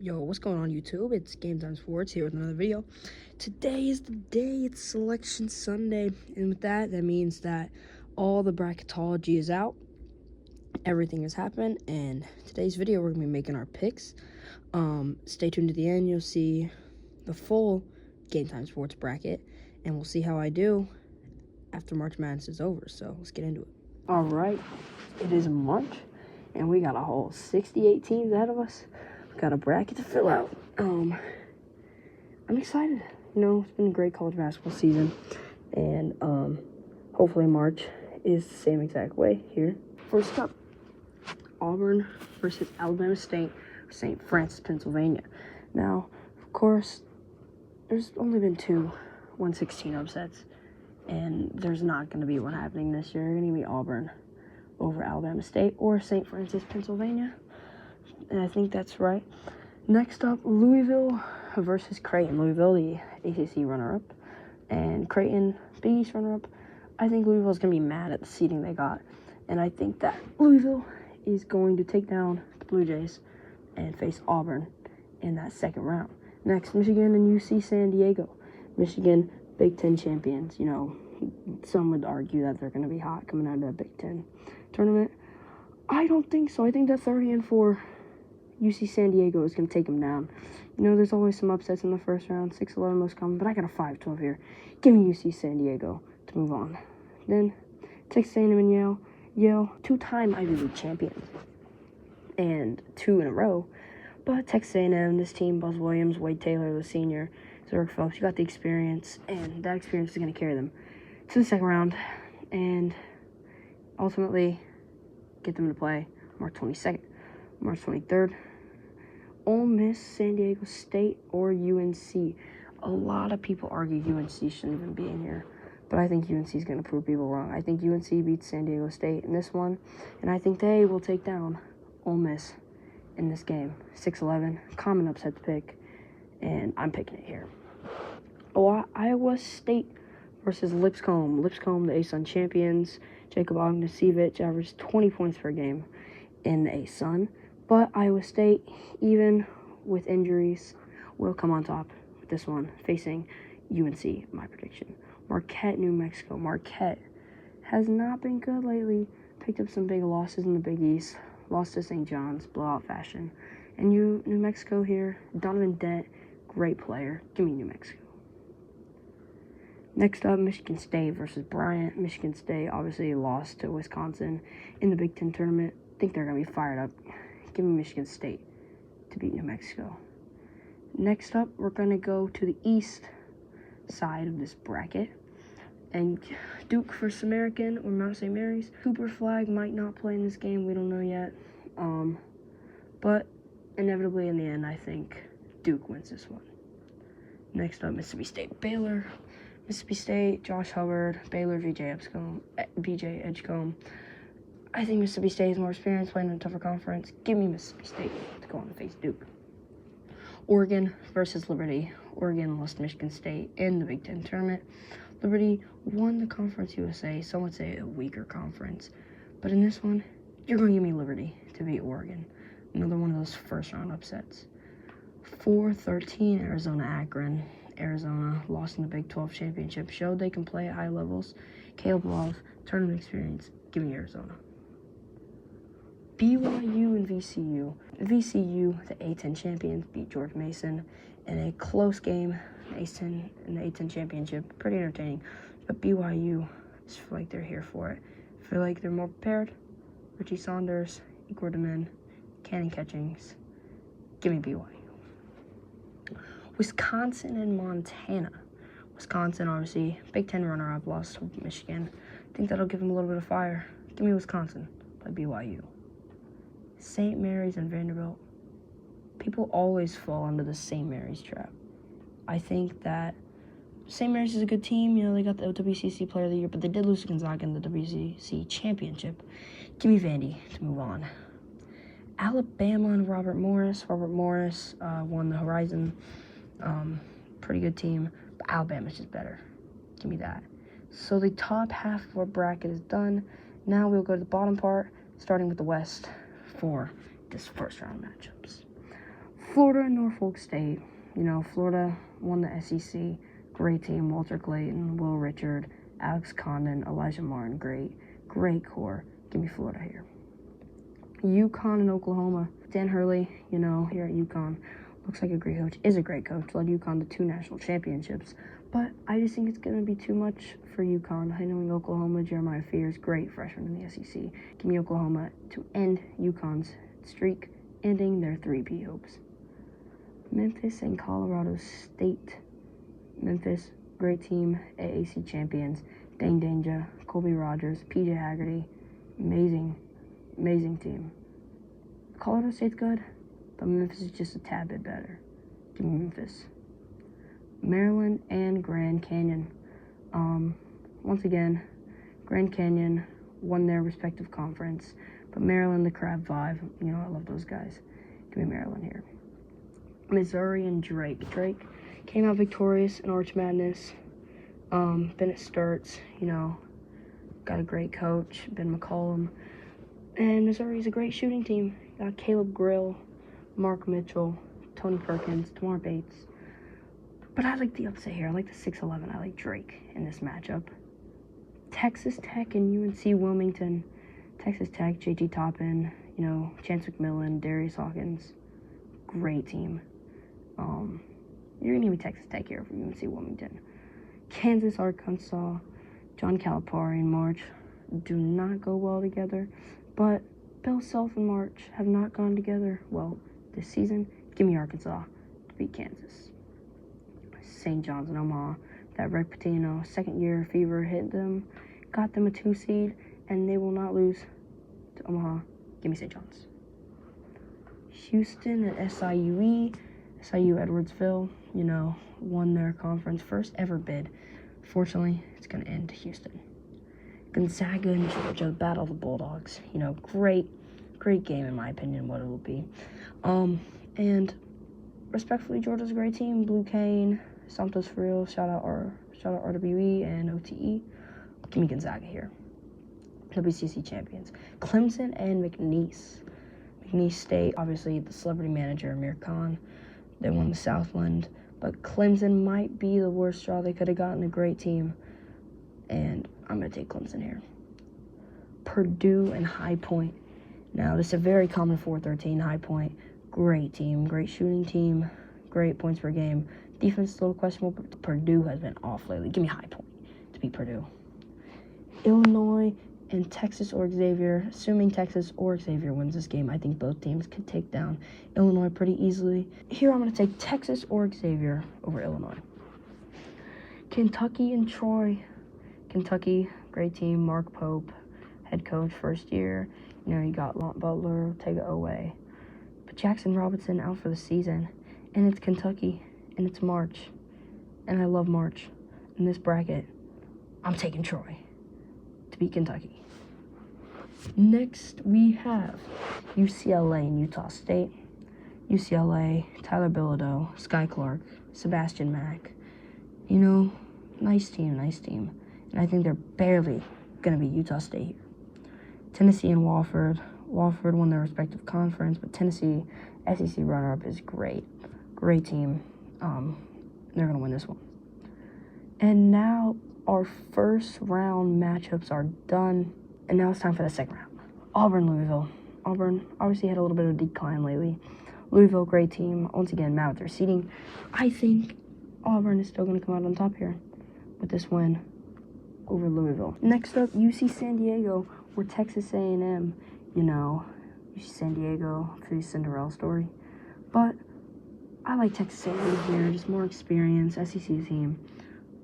Yo, what's going on YouTube? It's Game Time Sports here with another video. Today is the day, it's Selection Sunday, and with that means that all the bracketology is out. Everything has happened, and today's video we're gonna be making our picks. Stay tuned to the end, you'll see the full Game Time Sports bracket, and we'll see how I do after March Madness is over, so let's get into it. All right, it is March, and we got a whole 68 teams ahead of us. Got a bracket to fill out. I'm excited. You know, it's been a great college basketball season, and hopefully March is the same exact way here. First up, Auburn versus Alabama State, St. Francis, Pennsylvania. Now, of course, there's only been two 116 upsets, and there's not going to be one happening this year. It's going to be Auburn over Alabama State or St. Francis, Pennsylvania. And I think that's right. Next up, Louisville versus Creighton. Louisville, the ACC runner-up, and Creighton, Big East runner-up. I think Louisville's going to be mad at the seeding they got, and I think that Louisville is going to take down the Blue Jays and face Auburn in that second round. Next, Michigan and UC San Diego. Michigan, Big Ten champions. You know, some would argue that they're going to be hot coming out of that Big Ten tournament. I don't think so. I think that 30-4 UC San Diego is going to take them down. You know, there's always some upsets in the first round, 6-11 most common, but I got a 5-12 here. Give me UC San Diego to move on. Then, Texas A&M and Yale. Yale, two-time Ivy League champions, and 2 in a row. But Texas A&M, this team, Buzz Williams, Wade Taylor, the senior, Zurich Phelps, you got the experience, and that experience is going to carry them to the second round, and ultimately get them to play March 22nd, March 23rd. Ole Miss, San Diego State, or UNC. A lot of people argue UNC shouldn't even be in here, but I think UNC is going to prove people wrong. I think UNC beats San Diego State in this one, and I think they will take down Ole Miss in this game. 6-11, common upset to pick, and I'm picking it here. Iowa State versus Lipscomb. Lipscomb, the ASUN champions. Jacob Ognjenovic averaged 20 points per game in the ASUN. But Iowa State, even with injuries, will come on top with this one, facing UNC, my prediction. Marquette, New Mexico. Marquette has not been good lately. Picked up some big losses in the Big East. Lost to St. John's, blowout fashion. And New Mexico here, Donovan Dent, great player. Give me New Mexico. Next up, Michigan State versus Bryant. Michigan State obviously lost to Wisconsin in the Big Ten tournament. I think they're going to be fired up. Give me Michigan State to beat New Mexico. Next up, we're going to go to the east side of this bracket. And Duke versus American or Mount St. Mary's. Cooper Flag might not play in this game. We don't know yet. But inevitably in the end, I think Duke wins this one. Next up, Mississippi State, Baylor. Mississippi State, Josh Hubbard, Baylor, BJ Edgecombe. I think Mississippi State is more experienced, playing in a tougher conference. Give me Mississippi State to go on to face Duke. Oregon versus Liberty. Oregon lost to Michigan State in the Big Ten tournament. Liberty won the Conference USA, some would say a weaker conference. But in this one, you're going to give me Liberty to beat Oregon. Another one of those first-round upsets. 4-13, Arizona-Akron. Arizona lost in the Big 12 championship. Showed they can play at high levels. Caleb Love, tournament experience. Give me Arizona. BYU and VCU. VCU, the A-10 champions, beat George Mason in a close game in the A-10 championship. Pretty entertaining. But BYU, I just feel like they're here for it. I feel like they're more prepared. Richie Saunders, Igor Demin, Cannon Catchings. Give me BYU. Wisconsin and Montana. Wisconsin, obviously, Big Ten runner-up, lost to Michigan. I think that'll give them a little bit of fire. Give me Wisconsin by BYU. St. Mary's and Vanderbilt. People always fall under the St. Mary's trap. I think that St. Mary's is a good team. You know, they got the WCC Player of the Year, but they did lose to Gonzaga in the WCC Championship. Give me Vandy to move on. Alabama and Robert Morris. Robert Morris won the Horizon. Pretty good team, but Alabama's just better. Give me that. So the top half of our bracket is done. Now we'll go to the bottom part, starting with the West for this first round matchups. Florida and Norfolk State. You know, Florida won the SEC. Great team. Walter Clayton, Will Richard, Alex Condon, Elijah Martin. Great core. Give me Florida here. UConn and Oklahoma. Dan Hurley, you know, here at UConn, looks like a great coach. Is a great coach. Led UConn to 2 national championships. But I just think it's going to be too much for UConn. I know in Oklahoma, Jeremiah Fears, great freshman in the SEC. Give me Oklahoma to end UConn's streak, ending their 3P hopes. Memphis and Colorado State. Memphis, great team, AAC champions. Dane Danger, Colby Rogers, PJ Haggerty. Amazing team. Colorado State's good, but Memphis is just a tad bit better. Give me Memphis. Maryland and Grand Canyon. Once again, Grand Canyon won their respective conference, but Maryland, the Crab Five, you know, I love those guys. Give me Maryland here. Missouri and Drake. Drake came out victorious in Arch Madness. Bennett Sturts, you know, got a great coach, Ben McCollum. And Missouri's a great shooting team. Got Caleb Grill, Mark Mitchell, Tony Perkins, Tamar Bates. But I like the upset here. I like the 6'11". I like Drake in this matchup. Texas Tech and UNC Wilmington. Texas Tech, JT Toppin, you know, Chance McMillan, Darius Hawkins. Great team. You're going to give me Texas Tech here for UNC Wilmington. Kansas, Arkansas, John Calipari and March do not go well together. But Bill Self and March have not gone together well this season. Give me Arkansas to beat Kansas. St. John's and Omaha. That Rick Pitino second-year fever hit them, got them a 2 seed, and they will not lose to Omaha. Give me St. John's. Houston at SIUE. SIU Edwardsville, you know, won their conference first ever bid. Fortunately, it's going to end to Houston. Gonzaga and Georgia, the Battle of the Bulldogs. You know, great game in my opinion, what it will be. And respectfully, Georgia's a great team. Blue Kane, Santos for real. Shout out RWE and OTE. Give me Gonzaga here. WCC champions. Clemson and McNeese. McNeese State, obviously the celebrity manager Amir Khan. They won the Southland, but Clemson might be the worst straw. They could have gotten a great team, and I'm going to take Clemson here. Purdue and High Point. Now, this is a very common 4-13 High Point. Great team, great shooting team, great points per game. Defense is a little questionable, but Purdue has been off lately. Give me High Point to beat Purdue. Illinois and Texas or Xavier. Assuming Texas or Xavier wins this game, I think both teams could take down Illinois pretty easily. Here I'm going to take Texas or Xavier over Illinois. Kentucky and Troy. Kentucky, great team. Mark Pope, head coach, first year. You know, you got Lamont Butler, Tega Owe. But Jackson Robinson out for the season. And it's Kentucky, and it's March. And I love March. In this bracket, I'm taking Troy to beat Kentucky. Next, we have UCLA and Utah State. UCLA, Tyler Bilodeau, Sky Clark, Sebastian Mack. You know, nice team. And I think they're barely going to be Utah State here. Tennessee and Wofford. Wofford won their respective conference, but Tennessee, SEC runner-up, is great. Great team. They're going to win this one. And now our first round matchups are done. And now it's time for the second round. Auburn, Louisville. Auburn obviously had a little bit of a decline lately. Louisville, great team. Once again, mad with their seeding. I think Auburn is still going to come out on top here with this win over Louisville. Next up, UC San Diego or Texas A&M. You know, UC San Diego for the Cinderella story. But I like Texas A&M here. Just more experience, SEC team.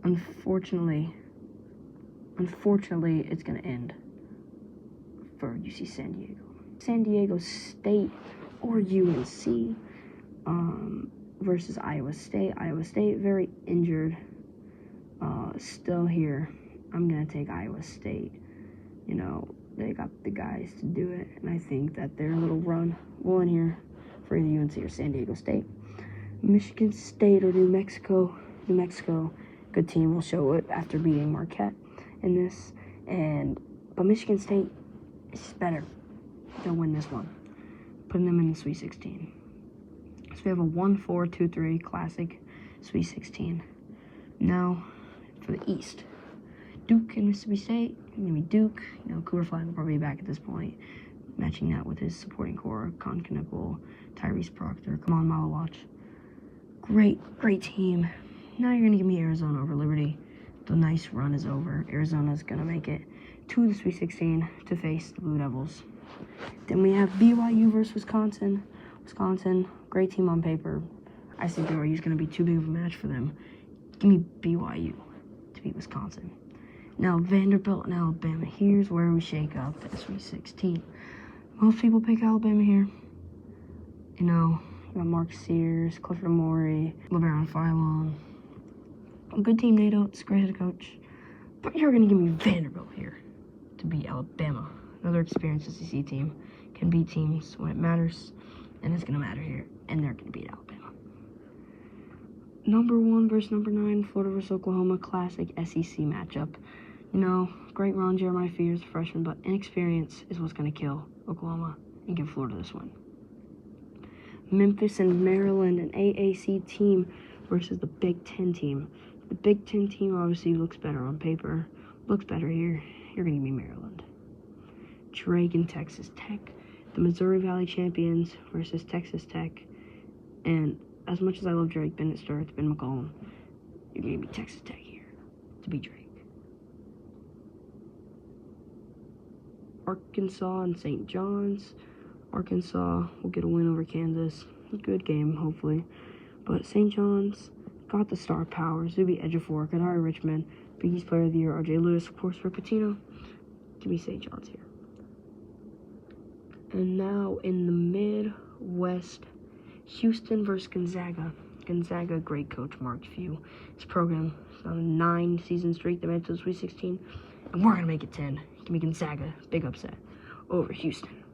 Unfortunately, it's going to end for UC San Diego. San Diego State or UNC versus Iowa State. Iowa State, very injured. Still here. I'm going to take Iowa State. You know, they got the guys to do it, and I think that their little run will end here for either UNC or San Diego State. Michigan State or New Mexico. New Mexico, good team, will show it after beating Marquette in this. But Michigan State is better. They'll win this one, putting them in the Sweet 16. So we have a 1-4-2-3 classic Sweet 16. Now, for the East, Duke and Mississippi State. Gonna be Duke. You know, Cooper Flag will probably be back at this point, matching that with his supporting core: Con Knipple, Tyrese Proctor, come on, Malawatch. Great team. Now you're gonna give me Arizona over Liberty. The nice run is over. Arizona's gonna make it to the Sweet 16 to face the Blue Devils. Then we have BYU versus Wisconsin. Wisconsin, great team on paper. I think BYU is going to be too big of a match for them. Give me BYU to beat Wisconsin. Now, Vanderbilt and Alabama. Here's where we shake up at Sweet 16. Most people pick Alabama here. You know, you got Mark Sears, Clifford Amore, LeBaron Philon. A good team, Nate Oates, great head coach. But you're going to give me Vanderbilt here to beat Alabama. Another experienced SEC team can beat teams when it matters, and it's going to matter here, and they're going to beat Alabama. Number 1 versus number 9, Florida versus Oklahoma, classic SEC matchup. You know, great run, Jeremiah Fears, freshman, but inexperience is what's going to kill Oklahoma and give Florida this win. Memphis and Maryland, an AAC team versus the Big Ten team. The Big Ten team obviously looks better on paper, looks better here. You're going to be Maryland. Drake and Texas Tech, the Missouri Valley champions versus Texas Tech. And as much as I love Drake, Bennett Sturts, Ben McCollum, you're going to be Texas Tech here to beat Drake. Arkansas and St. John's. Arkansas will get a win over Kansas. A good game, hopefully. But St. John's got the star power. Zuby Ejiofor, Kadari Richmond, Big East Player of the Year, RJ Lewis, of course, Rick Pitino. Give me St. John's here. And now in the Midwest, Houston versus Gonzaga. Gonzaga, great coach, Mark Few. His program is on a 9-season streak. They made it to the Sweet 16, and we're going to make it 10. Give me Gonzaga, big upset, over Houston.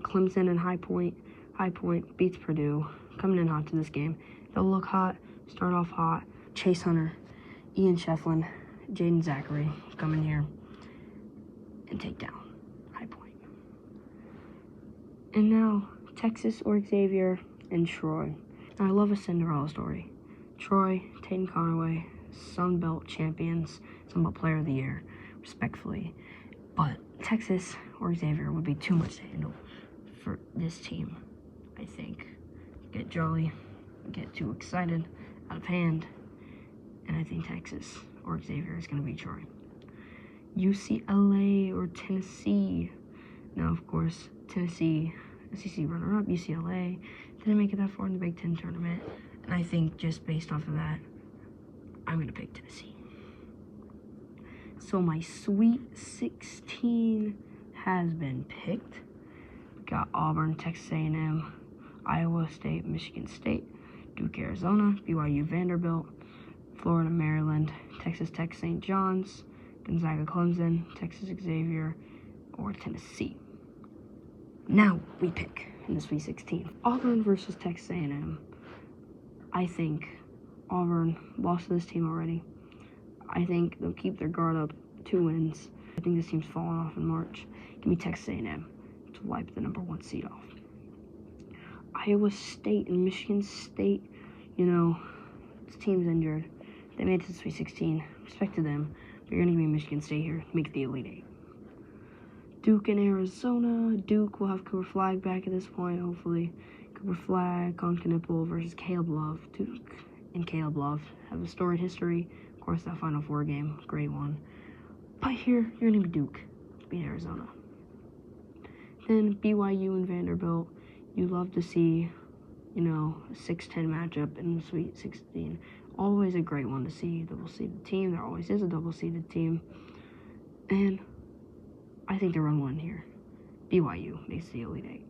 Clemson and High Point. High Point beats Purdue, coming in hot to this game. They'll look hot, start off hot. Chase Hunter, Ian Shefflin, Jaden Zachary come in here and take down High Point. And now, Texas or Xavier and Troy. Now, I love a Cinderella story. Troy, Tatum Conaway, Sun Belt champions, Sun Belt Player of the Year, respectfully. But Texas or Xavier would be too much to handle for this team, I think. Get jolly, get too excited, out of hand, and I think Texas or Xavier is going to beat Troy. UCLA or Tennessee. Now, of course, Tennessee, SEC runner-up, UCLA, didn't make it that far in the Big Ten tournament, and I think just based off of that, I'm going to pick Tennessee. So my Sweet 16 has been picked. We got Auburn, Texas A&M, Iowa State, Michigan State, Duke, Arizona, BYU, Vanderbilt, Florida, Maryland, Texas Tech, St. John's, Gonzaga, Clemson, Texas Xavier, or Tennessee. Now we pick in the Sweet 16. Auburn versus Texas A&M. I think Auburn lost to this team already. I think they'll keep their guard up, 2 wins. I think this team's falling off in March. Give me Texas A&M to wipe the number 1 seed off. Iowa State and Michigan State, you know, this team's injured. They made it to the Sweet 16. Respect to them. But you're going to give me Michigan State here to make the Elite 8. Duke and Arizona. Duke will have Cooper Flag back at this point, hopefully. Cooper Flag, Con Knipple versus Caleb Love. Duke and Caleb Love have a storied history. Of course, that Final Four game, great one. But here, you're going to be Duke to beat Arizona. Then BYU and Vanderbilt. You love to see, you know, a 6-10 matchup in the Sweet 16. Always a great one to see. Double-seeded team. There always is a double-seeded team. And I think they run one here. BYU makes the Elite 8.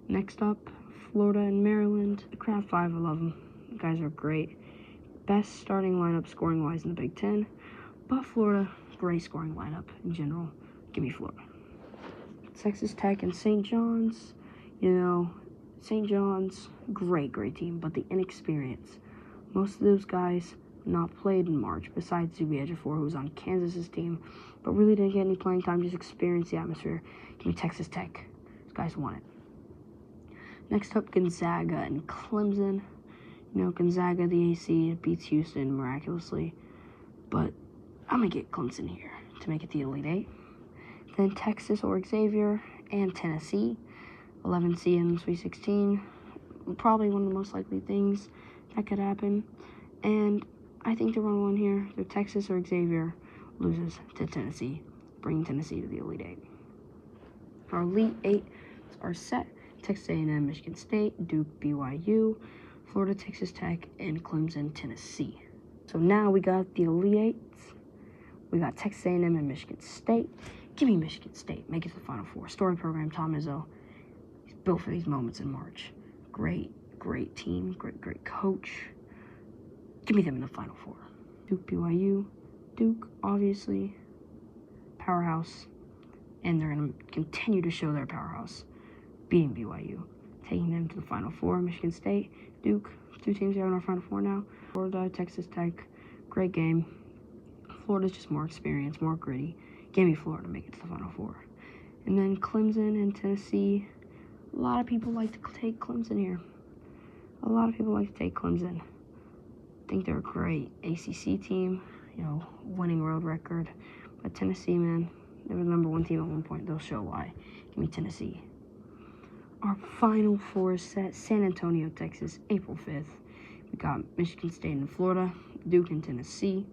Next up, Florida and Maryland. The Crab 5, I love them. You guys are great. Best starting lineup scoring-wise in the Big Ten. But Florida, great scoring lineup in general. Give me Florida. Texas Tech and St. John's. You know, St. John's, great team, but the inexperience. Most of those guys not played in March, besides Zuby Ejiofor, who was on Kansas's team, but really didn't get any playing time, just experienced the atmosphere. Give me Texas Tech. These guys won it. Next up, Gonzaga and Clemson. You know, Gonzaga, the AC, beats Houston miraculously. But I'm going to get Clemson here to make it the Elite Eight. Then Texas or Xavier and Tennessee. 11C in Sweet 16. Probably one of the most likely things that could happen. And I think the run one here, the Texas or Xavier loses to Tennessee, bringing Tennessee to the Elite Eight. Our Elite Eight are set. Texas A&M, Michigan State, Duke, BYU, Florida, Texas Tech, and Clemson, Tennessee. So now we got the Elite Eights. We got Texas A&M and Michigan State. Give me Michigan State. Make it to the Final Four. Story program, Tom Izzo. He's built for these moments in March. Great team. Great coach. Give me them in the Final Four. Duke, BYU. Duke, obviously, powerhouse. And they're going to continue to show their powerhouse. Beating BYU. Taking them to the Final Four. Michigan State, Duke. 2 teams are in our Final Four now. Florida, Texas Tech. Great game. Florida's just more experienced, more gritty. Give me Florida to make it to the Final Four. And then Clemson and Tennessee. A lot of people like to take Clemson here. I think they're a great ACC team, you know, winning road record. But Tennessee, man, they were the #1 team at one point. They'll show why. Give me Tennessee. Our Final Four set, San Antonio, Texas, April 5th. We got Michigan State and Florida, Duke and Tennessee.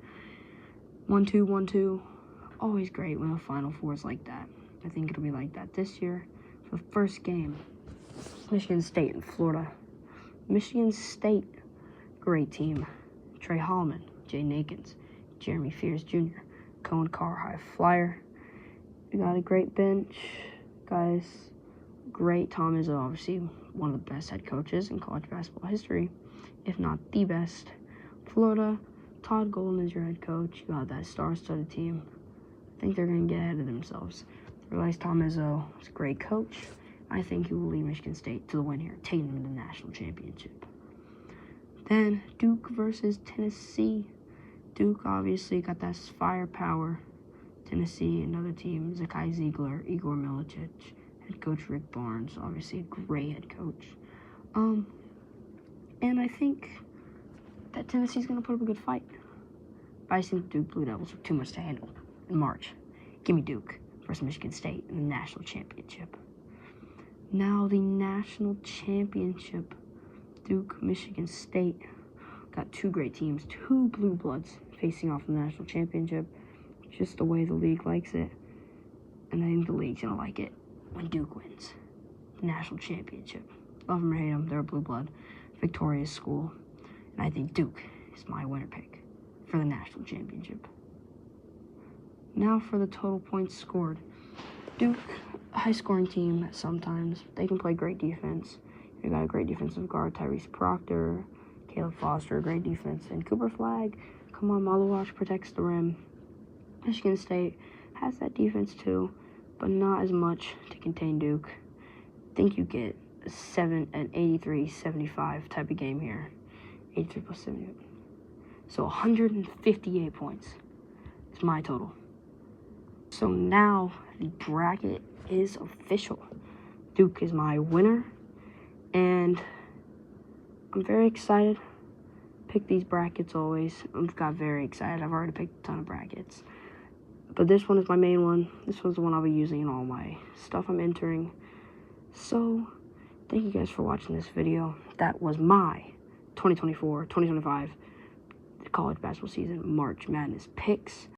1-2, 1-2. Always great when the Final Four is like that. I think it'll be like that this year. For the first game, Michigan State and Florida. Michigan State, great team. Trey Holloman, Jay Nakins, Jeremy Fears Jr., Cohen Carr, high flyer. We got a great bench, guys. Great. Tom is obviously one of the best head coaches in college basketball history, if not the best. Florida, Todd Golden is your head coach. You got that star-studded team. I think they're going to get ahead of themselves. Realize Tom Izzo is a great coach. I think he will lead Michigan State to the win here, taking them to the national championship. Then Duke versus Tennessee. Duke obviously got that firepower. Tennessee, another team, Zakai Ziegler, Igor Milicic, head coach Rick Barnes, obviously a great head coach. And I think that Tennessee's going to put up a good fight. But I think the Duke Blue Devils are too much to handle in March. Give me Duke versus Michigan State in the national championship. Now the national championship, Duke, Michigan State. Got 2 great teams, 2 blue bloods facing off in the national championship. Just the way the league likes it. And I think the league's going to like it when Duke wins the national championship. Love them or hate them, they're a blue blood, victorious school. And I think Duke is my winner pick for the national championship. Now for the total points scored. Duke, a high-scoring team sometimes. They can play great defense. They got a great defensive guard, Tyrese Proctor, Caleb Foster, great defense. And Cooper Flagg, come on, Malawash protects the rim. Michigan State has that defense too, but not as much to contain Duke. I think you get an 83-75 type of game here. 83 plus 78. So 158 points is my total. So now the bracket is official. Duke is my winner, and I'm very excited. Pick these brackets always. I've got very excited. I've already picked a ton of brackets. But this one is my main one. This one's the one I'll be using in all my stuff I'm entering. So, thank you guys for watching this video. That was my 2024-2025 college basketball season March Madness picks.